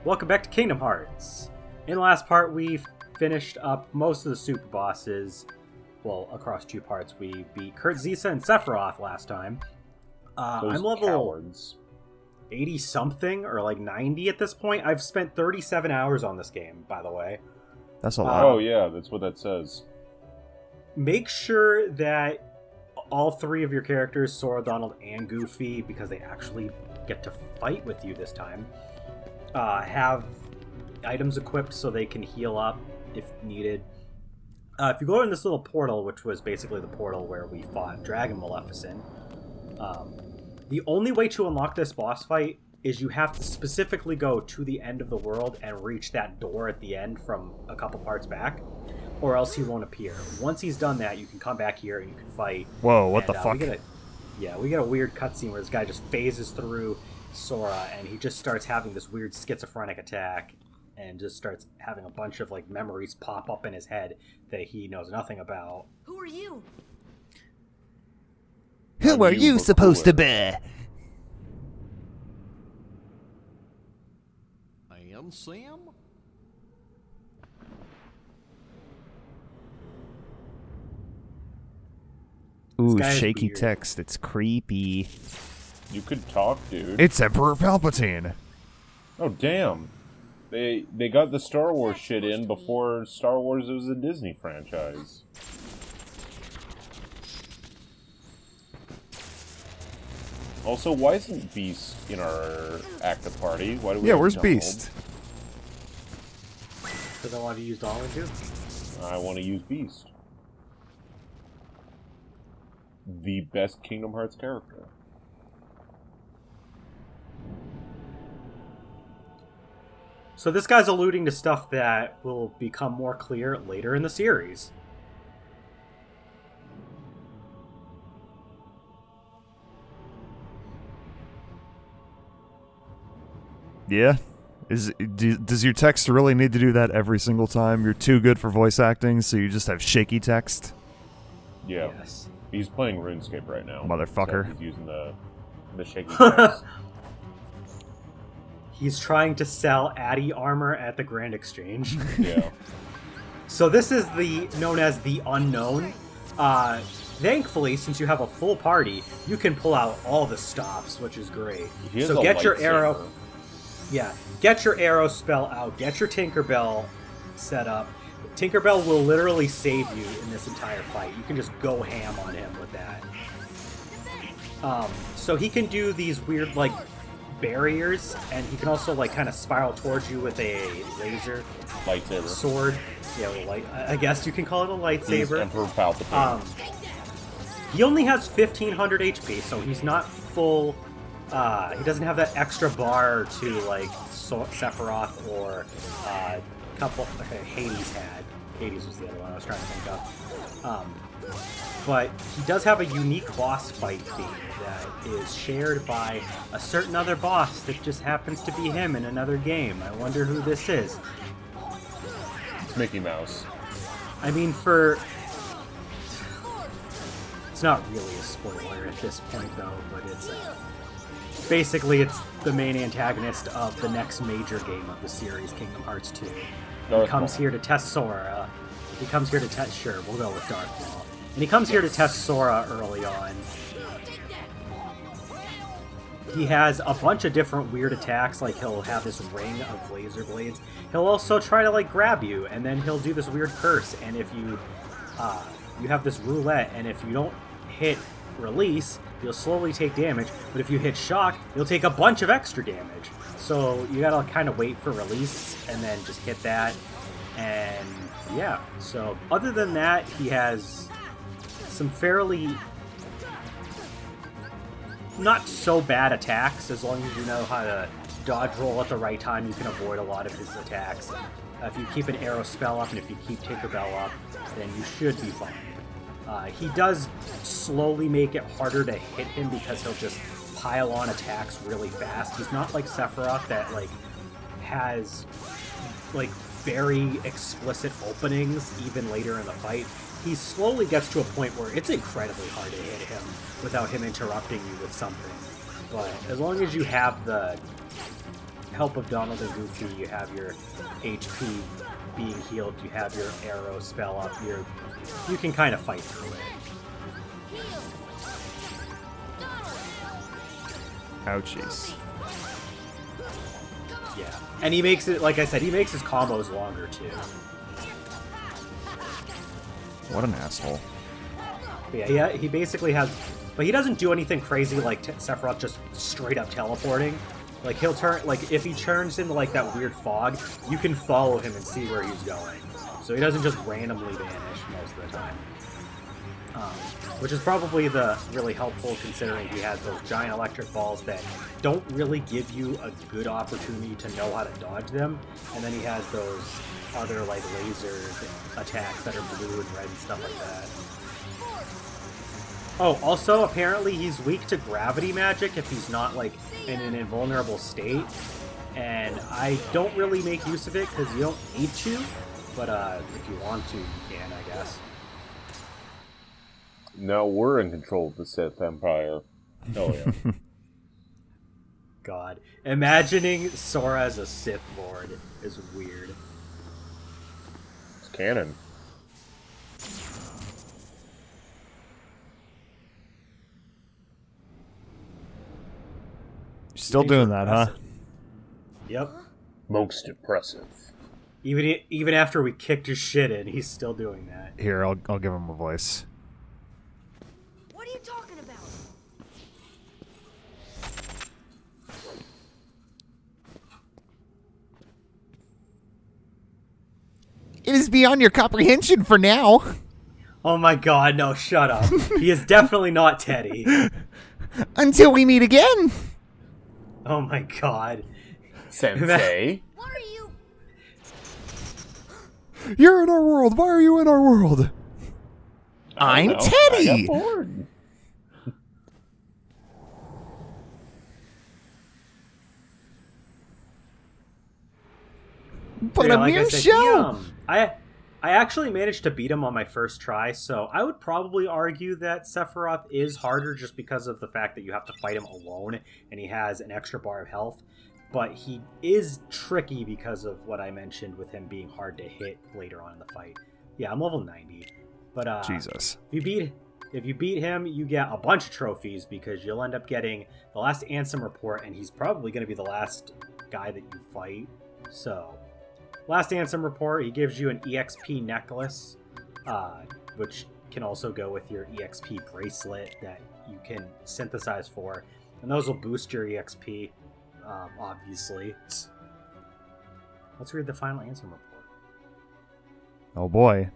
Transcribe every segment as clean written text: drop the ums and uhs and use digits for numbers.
Welcome back to Kingdom Hearts. In the last part, we finished up most of the super bosses. Well, across two parts, we beat Kurtzisa and Sephiroth last time. I'm level cowards. 80-something, or like 90 at this point. I've spent 37 hours on this game, by the way. That's a lot. Oh yeah, that's what that says. Make sure that all three of your characters, Sora, Donald, and Goofy, because they actually get to fight with you this time, have items equipped so they can heal up if needed. If you go in this little portal, which was basically the portal where we fought Dragon Maleficent, the only way to unlock this boss fight is you have to specifically go to the end of the world and reach that door at the end from a couple parts back, or else he won't appear. Once he's done that, you can come back here and you can fight. Whoa, what the fuck? We get a weird cutscene where this guy just phases through Sora and he just starts having this weird schizophrenic attack and just starts having a bunch of like memories pop up in his head that he knows nothing about. Who are you? Who are you supposed to be? I am Sam? Ooh, This guy is shaky weird. text. It's creepy. You could talk, dude. It's Emperor Palpatine. Oh damn. They got the Star Wars shit in before Star Wars was a Disney franchise. Also, why isn't Beast in our active party? Why do we? Yeah, have where's Donald? Beast? Because I want to use Donald too. I want to use Beast. The best Kingdom Hearts character. So this guy's alluding to stuff that will become more clear later in the series. Yeah? Does your text really need to do that every single time? You're too good for voice acting, so you just have shaky text? Yeah. Yes. He's playing RuneScape right now. Motherfucker. So he's using the shaky text. He's trying to sell Addy armor at the Grand Exchange. Yeah. So this is known as the Unknown. Thankfully, since you have a full party, you can pull out all the stops, which is great. He has So a get your lightsaber. arrow. Yeah, get your arrow spell out. Get your Tinkerbell set up. Tinkerbell will literally save you in this entire fight. You can just go ham on him with that. So he can do these weird like barriers, and he can also like kind of spiral towards you with a laser Lightsaber. sword. Yeah, I guess you can call it a He's lightsaber. Emperor Palpatine. He only has 1500 HP, so he's not full. He doesn't have that extra bar to like Sephiroth or couple Hades had. Hades was the other one I was trying to think of. But he does have a unique boss fight theme that is shared by a certain other boss that just happens to be him in another game. I wonder who this is. It's Mickey Mouse. I mean, it's not really a spoiler at this point, though, but it's basically it's the main antagonist of the next major game of the series, Kingdom Hearts 2. He comes here to test Sora. He comes here to test. Sure, we'll go with Darth Maul. And he comes here to test Sora early on. He has a bunch of different weird attacks, like he'll have this ring of laser blades. He'll also try to like grab you, and then he'll do this weird curse. And if you have this roulette, and if you don't hit release, you'll slowly take damage. But if you hit shock, you'll take a bunch of extra damage. So you gotta kind of wait for release, and then just hit that. And yeah, so other than that, he has some fairly not so bad attacks. As long as you know how to dodge roll at the right time, you can avoid a lot of his attacks. If you keep an arrow spell up and if you keep Tinkerbell up, then you should be fine. He does slowly make it harder to hit him because he'll just pile on attacks really fast. He's not like Sephiroth that like has like very explicit openings even later in the fight. He slowly gets to a point where it's incredibly hard to hit him without him interrupting you with something. But as long as you have the help of Donald and Goofy, you have your HP being healed, you have your arrow spell up, you can kind of fight through it. Ouchies. Yeah. And he makes it, like I said, he makes his combos longer too. What an asshole. But yeah, he basically has... But he doesn't do anything crazy like Sephiroth just straight up teleporting. Like, he'll turn... Like, if he turns into, like, that weird fog, you can follow him and see where he's going. So he doesn't just randomly vanish most of the time. Which is probably really helpful considering he has those giant electric balls that don't really give you a good opportunity to know how to dodge them. And then he has those other, like, laser attacks that are blue and red and stuff like that. Oh, also, apparently he's weak to gravity magic if he's not, like, in an invulnerable state. And I don't really make use of it because you don't need to. But if you want to, you can, I guess. Now we're in control of the Sith Empire. Oh, yeah. God. Imagining Sora as a Sith Lord is weird. It's canon. Still doing that, huh? Yep. Most impressive. Even after we kicked his shit in, he's still doing that. Here, I'll give him a voice. What are you talking about? It is beyond your comprehension for now. Oh my god, no, shut up. He is definitely not Teddy. Until we meet again. Oh my god. Sensei? What are you? You're in our world. Why are you in our world? I'm I Teddy. got bored. But Yeah, a like mere I said, show. I actually managed to beat him on my first try, so I would probably argue that Sephiroth is harder just because of the fact that you have to fight him alone, and he has an extra bar of health. But he is tricky because of what I mentioned with him being hard to hit later on in the fight. Yeah, I'm level 90. But Jesus. if you beat him, you get a bunch of trophies because you'll end up getting the last Ansem report, and he's probably going to be the last guy that you fight. So, last Ansem report, he gives you an EXP necklace, which can also go with your EXP bracelet that you can synthesize for, and those will boost your EXP, obviously. Let's read the final Ansem report. Oh boy.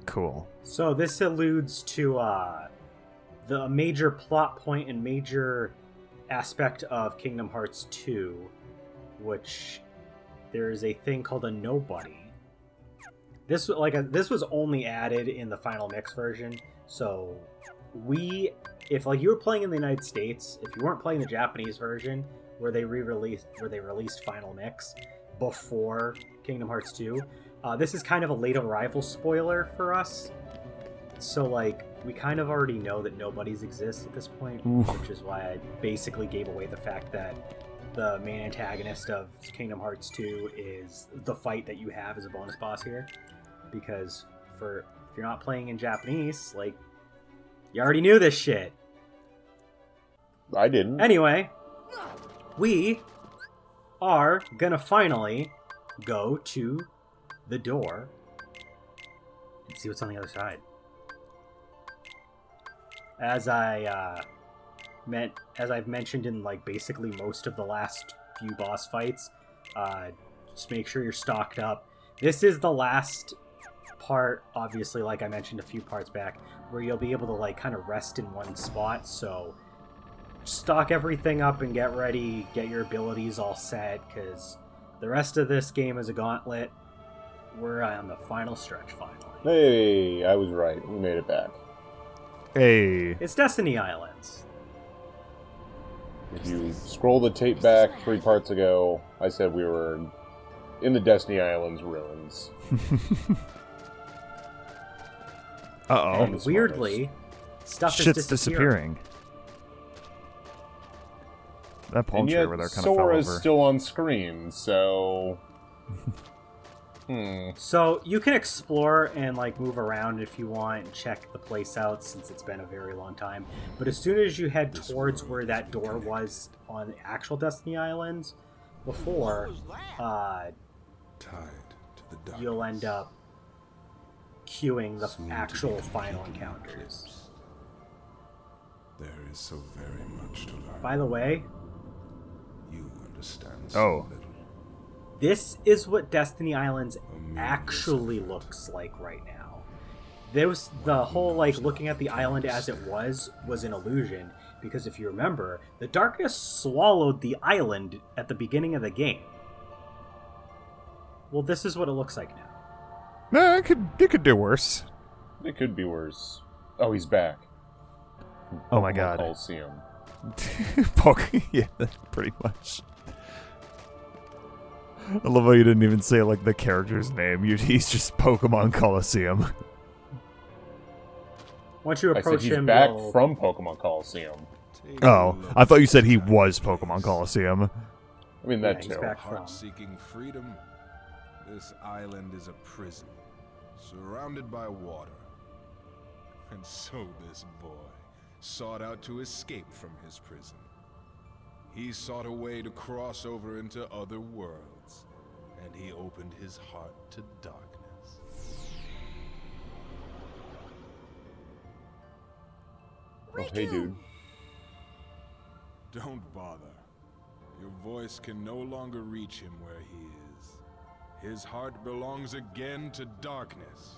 Cool. So this alludes to the major plot point and major aspect of Kingdom Hearts 2, which there is a thing called a nobody. This was only added in the final mix version. So if like you were playing in the United States, if you weren't playing the Japanese version where they released final mix before Kingdom Hearts 2. This is kind of a late arrival spoiler for us. So, like, we kind of already know that nobodies exist at this point, which is why I basically gave away the fact that the main antagonist of Kingdom Hearts 2 is the fight that you have as a bonus boss here. Because if you're not playing in Japanese, like, you already knew this shit. I didn't. Anyway, we are gonna finally go to the door and see what's on the other side. As I've mentioned in like basically most of the last few boss fights, just make sure you're stocked up. This is the last part, obviously, like I mentioned a few parts back, where you'll be able to like kind of rest in one spot. So stock everything up and get ready, get your abilities all set, because the rest of this game is a gauntlet. We're on the final stretch, finally. Hey, I was right. We made it back. Hey. It's Destiny Islands. If you scroll the tape back 3 parts ago, I said we were In the Destiny Islands ruins. Uh-oh. And weirdly, stuff is Shit's disappearing. disappearing. That palm And tree yet, over there kind of fell Sora's over. still on screen, so... So you can explore and like move around if you want and check the place out since it's been a very long time. But as soon as you head towards where that door was on the actual Destiny Islands before, Tied to the darkness. you'll end up queuing the actual final encounters. There is so very much to learn. By the way, You understand so Oh. little. this is what Destiny Islands actually looks like right now. There was the whole like looking at the island as it was an illusion because if you remember, the darkness swallowed the island at the beginning of the game. Well, this is what it looks like now. No, it could do worse. It could be worse. Oh, he's back. Oh my Pokemon god. Coliseum. Yeah, pretty much. I love how you didn't even say like the character's name. He's just Pokemon Coliseum. Once you I said approach he's him, back you'll- from Pokemon Coliseum. Take a Oh, look. I thought you said he was Pokemon Coliseum. I mean, Yeah, that he's too. back from. Heart-seeking freedom. This island is a prison, surrounded by water. And so this boy sought out to escape from his prison. He sought a way to cross over into other worlds, and he opened his heart to darkness. Oh, hey, dude. Don't bother. Your voice can no longer reach him where he is. His heart belongs again to darkness.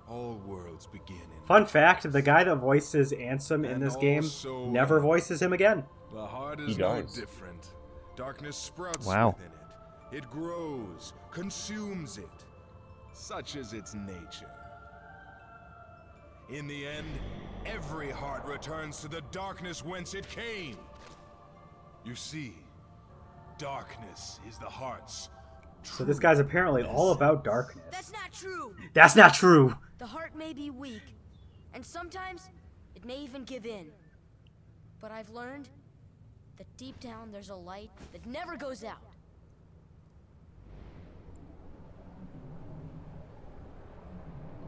All worlds begin in Fun fact, the guy that voices Ansem in this game also never voices him again. The heart He is no dies. different. Darkness sprouts Wow. within it. It grows, consumes it. Such is its nature. In the end, every heart returns to the darkness whence it came. You see, darkness is the heart's. So this guy's apparently all about darkness. That's not true. That's not true. The heart may be weak, and sometimes it may even give in. But I've learned that deep down there's a light that never goes out.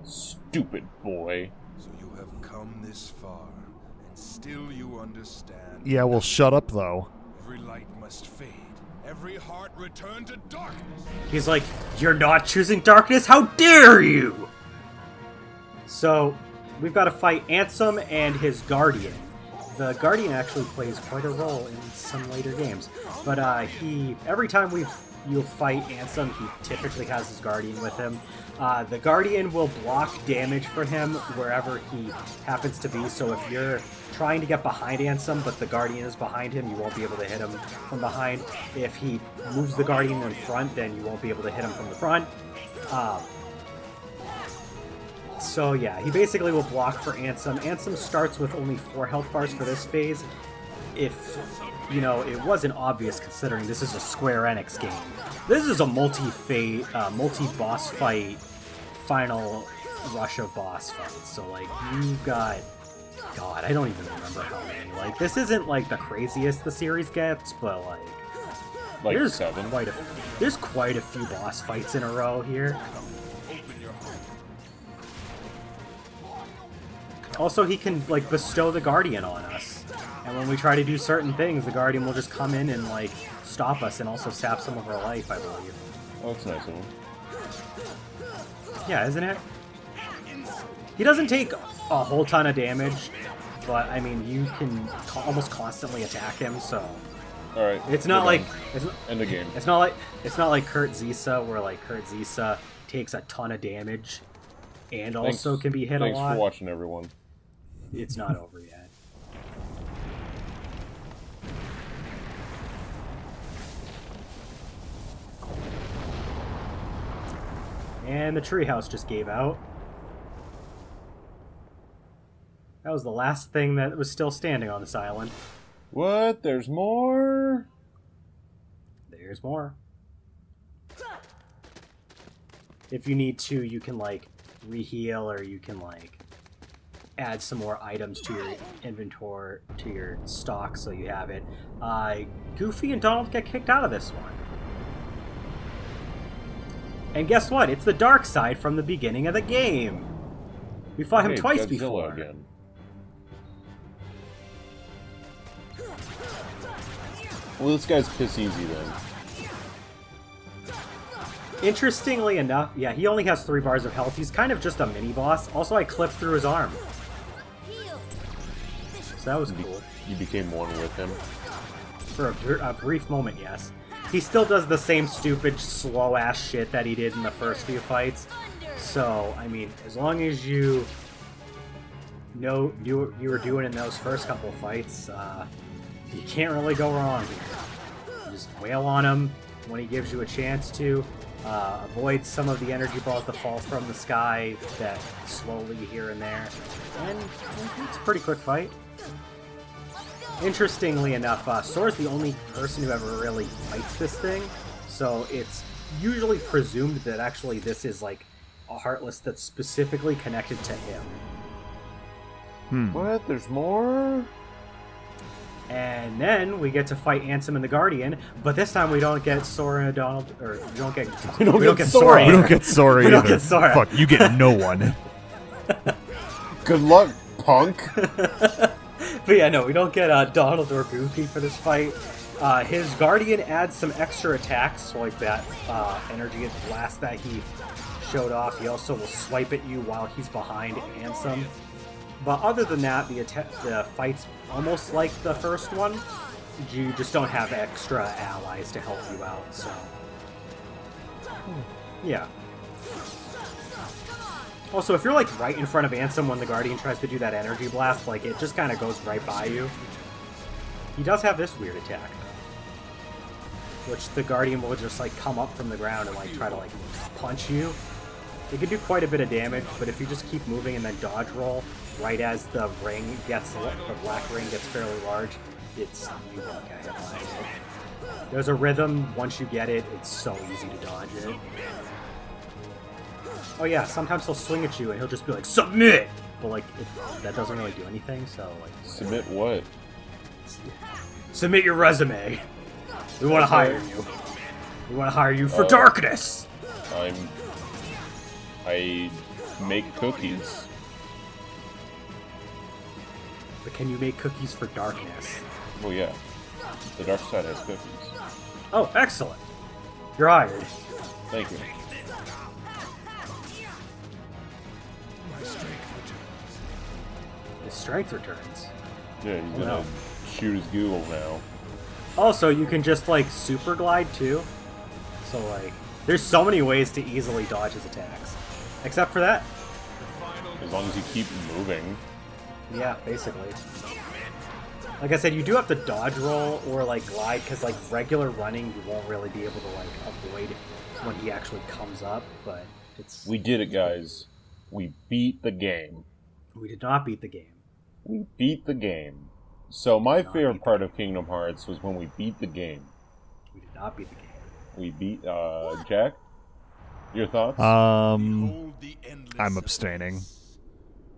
Stupid boy. So you have come this far, and still you understand. Yeah, well, shut up though. Every light must fade. Every heart return to darkness. He's like, "You're not choosing darkness? How dare you!" So, we've got to fight Ansem and his Guardian. The Guardian actually plays quite a role in some later games, but every time you fight Ansem, he typically has his Guardian with him. The Guardian will block damage for him wherever he happens to be, so if you're trying to get behind Ansem, but the Guardian is behind him, you won't be able to hit him from behind. If he moves the Guardian in front, then you won't be able to hit him from the front. So yeah, he basically will block for Ansem. Ansem starts with only 4 health bars for this phase. If, you know, it wasn't obvious considering this is a Square Enix game. This is a multi-boss fight, final rush of boss fights. So like, you've got, God, I don't even remember how many. Like, this isn't like the craziest the series gets, but Like there's 7. there's quite a few boss fights in a row here. Also, he can, like, bestow the Guardian on us. And when we try to do certain things, the Guardian will just come in and, like, stop us and also sap some of our life, I believe. Oh, that's nice of him. Yeah, isn't it? He doesn't take a whole ton of damage, but, I mean, you can almost constantly attack him, so... Alright. It's not we're like... done. It's not, End the game. it's not like Kurt Zisa, where, like, Kurt Zisa takes a ton of damage and also Thanks- can be hit a Thanks lot. for watching, everyone. It's not over yet. And the treehouse just gave out. That was the last thing that was still standing on this island. What? There's more? There's more. If you need to, you can like reheal, or you can like add some more items to your inventory, to your stock, so you have it. Goofy and Donald get kicked out of this one. And guess what? It's the dark side from the beginning of the game. We fought him Hey, twice Godzilla before. again. Well, this guy's piss easy then. Interestingly enough, yeah, he only has 3 bars of health. He's kind of just a mini-boss. Also, I clipped through his arm. So that was cool. You became one with him. For a brief moment, yes. He still does the same stupid, slow-ass shit that he did in the first few fights. So, I mean, as long as you know you were doing in those first couple of fights, you can't really go wrong here. You just wail on him when he gives you a chance to. Avoid some of the energy balls that fall from the sky that slowly here and there. And it's a pretty quick fight. Interestingly enough, Sora's the only person who ever really fights this thing, so it's usually presumed that actually this is like a Heartless that's specifically connected to him. What? There's more? And then we get to fight Ansem and the Guardian, but this time we don't get Sora and Donald, or we don't get Sora. We don't get Sora We either. don't get Sora. Fuck, you get no one. Good luck, punk. But yeah, no, we don't get Donald or Goofy for this fight. His Guardian adds some extra attacks, like that energy blast that he showed off. He also will swipe at you while he's behind Ansem. But other than that, the fight's almost like the first one. You just don't have extra allies to help you out, so... yeah. Also, if you're like right in front of Ansem when the Guardian tries to do that energy blast, like it just kind of goes right by you. He does have this weird attack, which the Guardian will just like come up from the ground and like try to like punch you. It can do quite a bit of damage, but if you just keep moving and then dodge roll right as the ring gets, the black ring gets fairly large, you won't get hit by it. There's a rhythm. Once you get it, it's so easy to dodge it. Oh yeah, sometimes he'll swing at you and he'll just be like, submit! But like, that doesn't really do anything, so like... Submit what? Submit your resume! We want to hire you. We want to hire you for darkness! I make cookies. But can you make cookies for darkness? Well, yeah. The dark side has cookies. Oh, excellent. You're hired. Thank you. His strength returns. Yeah, he's gonna no. shoot his Google now. Also, you can just, like, super glide, too. So, like, there's so many ways to easily dodge his attacks. Except for that. As long as you keep moving. Yeah, basically. Like I said, you do have to dodge roll or, like, glide, because, like, regular running, you won't really be able to, like, avoid it when he actually comes up, but it's... We did it, guys. We beat the game. We did not beat the game. We beat the game. So my favorite part of Kingdom Hearts was when we beat the game. We did not beat the game. We beat, Jack? Your thoughts? I'm abstaining.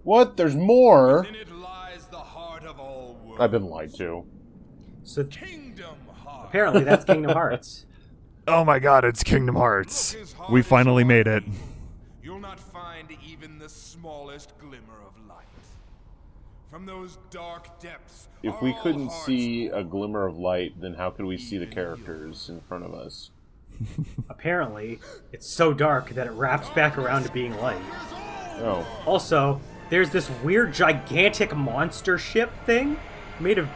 What? There's more? In it lies the heart of all worlds. I've been lied to. So, Kingdom Hearts. apparently that's Kingdom Hearts. Oh my god, it's Kingdom Hearts. We finally made it. You'll not find even the smallest glimmer of light. From those dark depths. If we all couldn't hearts see a glimmer of light, then how could we see the characters in front of us? Apparently, it's so dark that it wraps back around to being light. Oh. Also, there's this weird gigantic monster ship thing made of...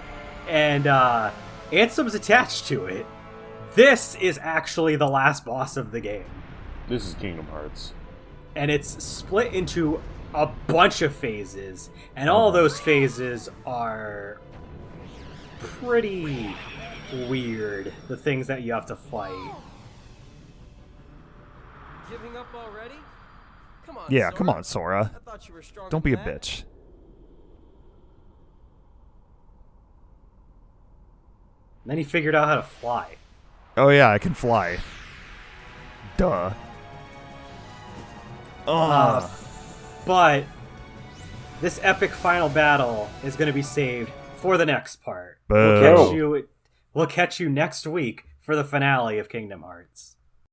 and, Ansem's attached to it. This is actually the last boss of the game. This is Kingdom Hearts. And it's split into a bunch of phases, and all those phases are pretty weird, the things that you have to fight. Giving up already? Come on, Yeah, Sora. come on, Sora. I thought you were stronger Don't be a than that. bitch. And then he figured out how to fly. Oh yeah, I can fly. Duh. But this epic final battle is going to be saved for the next part. Boo. We'll catch you next week for the finale of Kingdom Hearts.